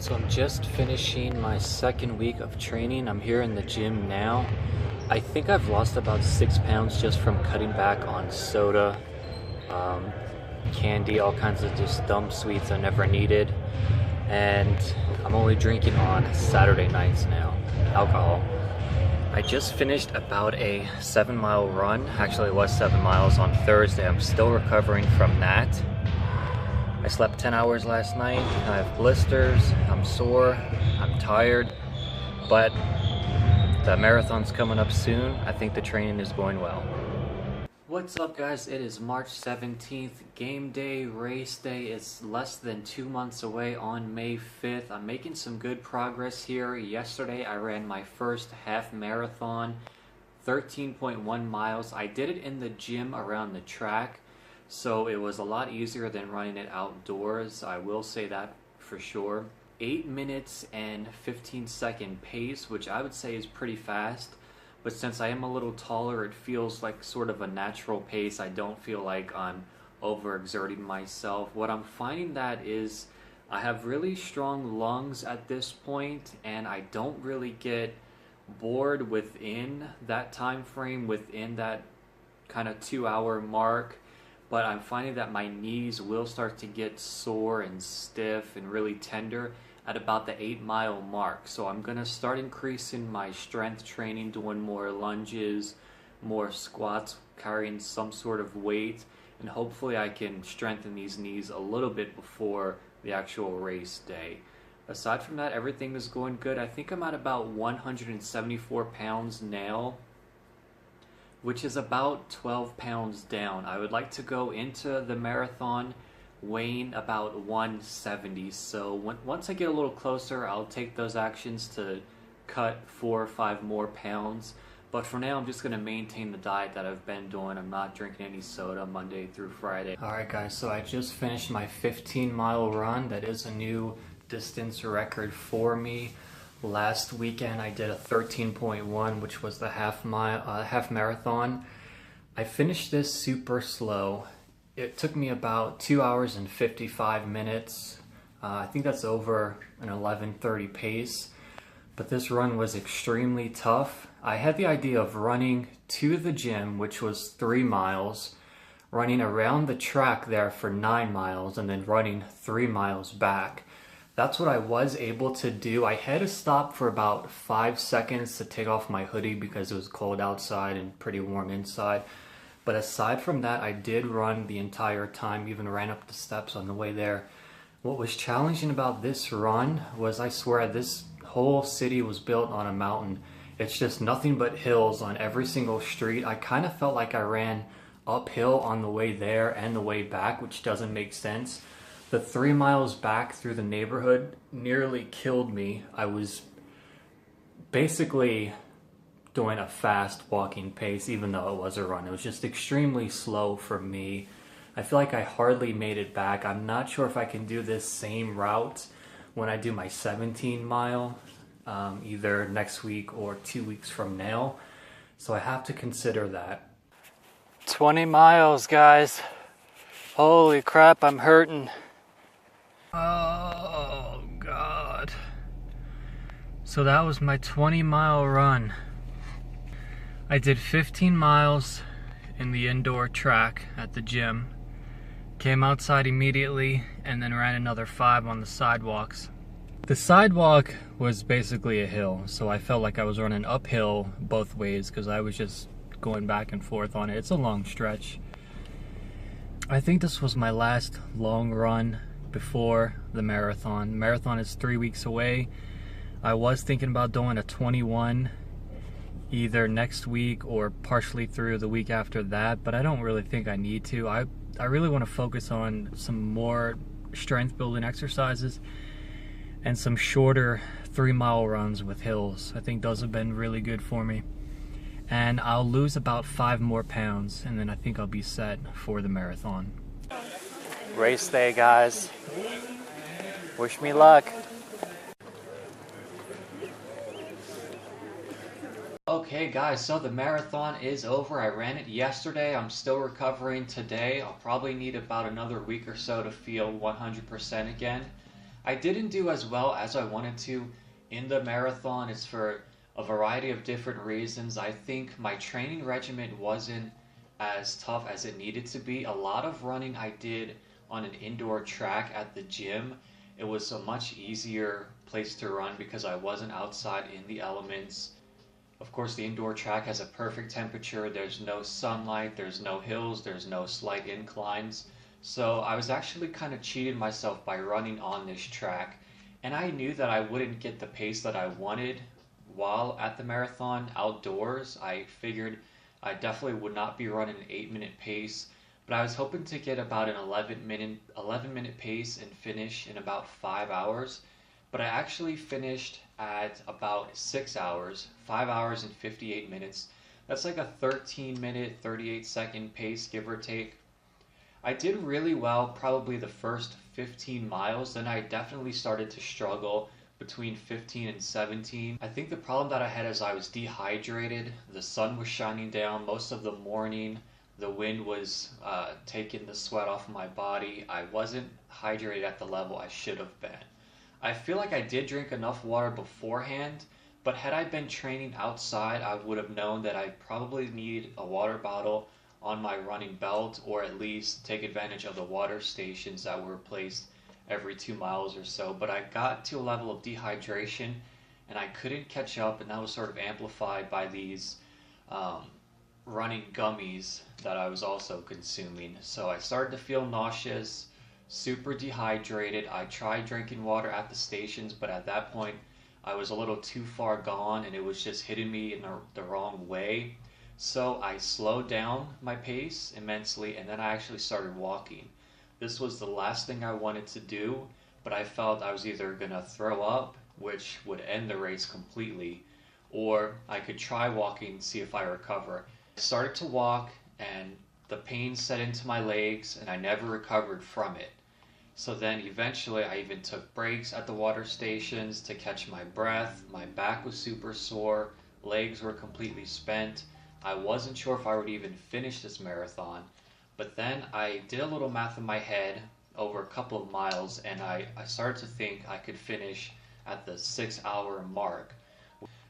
So I'm just finishing my second week of training. I'm here in the gym now. I think I've lost about 6 pounds just from cutting back on soda, um, candy, all kinds of just dumb sweets I never needed. And I'm only drinking on Saturday nights now, alcohol. I just finished about a 7 mile run. Actually, it was 7 miles on Thursday. I'm still recovering from that. I slept 10 hours last night. I have blisters, I'm sore, I'm tired, but the marathon's coming up soon. I think the training is going well. What's up, guys? It is March 17th, game day, race day. It's less than 2 months away on May 5th. I'm making some good progress here. Yesterday I ran my first half marathon, 13.1 miles. I did it in the gym around the track, so it was a lot easier than running it outdoors. I will say that for sure. 8 minutes and 15-second pace, which I would say is pretty fast. But since I am a little taller, it feels like sort of a natural pace. I don't feel like I'm overexerting myself. What I'm finding that is I have really strong lungs at this point, and I don't really get bored within that time frame, within that kind of 2 hour mark. But I'm finding that my knees will start to get sore and stiff and really tender at about the 8 mile mark. So I'm gonna start increasing my strength training, doing more lunges, more squats, carrying some sort of weight, and hopefully I can strengthen these knees a little bit before the actual race day. Aside from that, everything is going good. I think I'm at about 174 pounds now, which is about 12 pounds down. I would like to go into the marathon weighing about 170. So once I get a little closer, I'll take those actions to cut 4 or 5 more pounds. But for now, I'm just going to maintain the diet that I've been doing. I'm not drinking any soda Monday through Friday. Alright guys, so I just finished my 15-mile run. That is a new distance record for me. Last weekend I did a 13.1, which was the half marathon. I finished this super slow. It took me about 2 hours and 55 minutes. I think that's over an 11:30 pace. But this run was extremely tough. I had the idea of running to the gym, which was 3 miles, running around the track there for 9 miles, and then running 3 miles back. That's what I was able to do. I had to stop for about 5 seconds to take off my hoodie because it was cold outside and pretty warm inside. But aside from that, I did run the entire time, even ran up the steps on the way there. What was challenging about this run was, I swear, this whole city was built on a mountain. It's just nothing but hills on every single street. I kind of felt like I ran uphill on the way there and the way back, which doesn't make sense. The 3 miles back through the neighborhood nearly killed me. I was basically doing a fast walking pace, even though it was a run. It was just extremely slow for me. I feel like I hardly made it back. I'm not sure if I can do this same route when I do my 17 mile, either next week or 2 weeks from now. So I have to consider that. 20 miles, guys. Holy crap, I'm hurting. Oh, God. So that was my 20-mile run. I did 15 miles in the indoor track at the gym, came outside immediately, and then ran another 5 on the sidewalks. The sidewalk was basically a hill, so I felt like I was running uphill both ways because I was just going back and forth on it. It's a long stretch. I think this was my last long run before the marathon. The marathon is 3 weeks away. I was thinking about doing a 21 either next week or partially through the week after that, but I don't really think I need to. I really want to focus on some more strength building exercises and some shorter 3-mile runs with hills. I think those have been really good for me. And I'll lose about 5 more pounds, and then I think I'll be set for the marathon. Race day, guys. Wish me luck. Okay guys, so the marathon is over. I ran it yesterday. I'm still recovering today. I'll probably need about another week or so to feel 100% again. I didn't do as well as I wanted to in the marathon. It's for a variety of different reasons. I think my training regimen wasn't as tough as it needed to be. A lot of running I did on an indoor track at the gym. It was a much easier place to run because I wasn't outside in the elements. Of course, the indoor track has a perfect temperature. There's no sunlight, there's no hills, there's no slight inclines. So I was actually kind of cheating myself by running on this track. And I knew that I wouldn't get the pace that I wanted while at the marathon outdoors. I figured I definitely would not be running an 8-minute pace, but I was hoping to get about an 11 minute pace and finish in about 5 hours. But I actually finished at about 6 hours, 5 hours and 58 minutes. That's like a 13-minute, 38-second pace, give or take. I did really well probably the first 15 miles, then I definitely started to struggle between 15 and 17. I think the problem that I had is I was dehydrated. The sun was shining down most of the morning. The wind was taking the sweat off my body. I wasn't hydrated at the level I should have been. I feel like I did drink enough water beforehand, but had I been training outside, I would have known that I probably need a water bottle on my running belt, or at least take advantage of the water stations that were placed every 2 miles or so. But I got to a level of dehydration and I couldn't catch up, and that was sort of amplified by these running gummies that I was also consuming. So I started to feel nauseous, super dehydrated. I tried drinking water at the stations, but at that point I was a little too far gone and it was just hitting me in the wrong way. So I slowed down my pace immensely and then I actually started walking. This was the last thing I wanted to do, but I felt I was either going to throw up, which would end the race completely, or I could try walking and see if I recover. I started to walk and the pain set into my legs and I never recovered from it. So then eventually I even took breaks at the water stations to catch my breath. My back was super sore, legs were completely spent. I wasn't sure if I would even finish this marathon, but then I did a little math in my head over a couple of miles and I started to think I could finish at the 6-hour mark.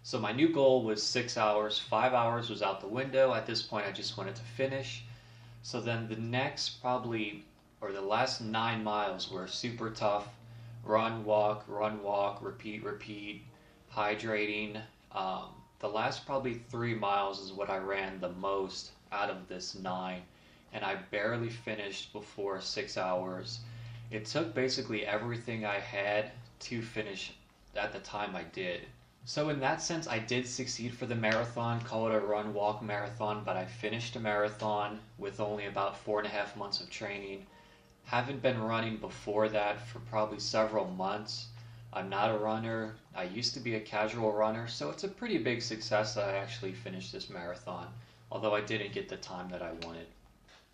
So my new goal was 6 hours. 5 hours was out the window. At this point I just wanted to finish. So then the next the last 9 miles were super tough. Run, walk, repeat, hydrating. The last probably 3 miles is what I ran the most out of this 9, and I barely finished before 6 hours. It took basically everything I had to finish at the time I did. So in that sense, I did succeed for the marathon, call it a run, walk marathon, but I finished a marathon with only about 4.5 months of training. Haven't been running before that for probably several months. I'm not a runner. I used to be a casual runner, so it's a pretty big success that I actually finished this marathon, although I didn't get the time that I wanted.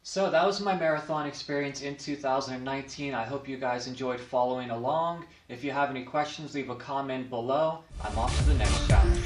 So that was my marathon experience in 2019. I hope you guys enjoyed following along. If you have any questions, leave a comment below. I'm off to the next challenge.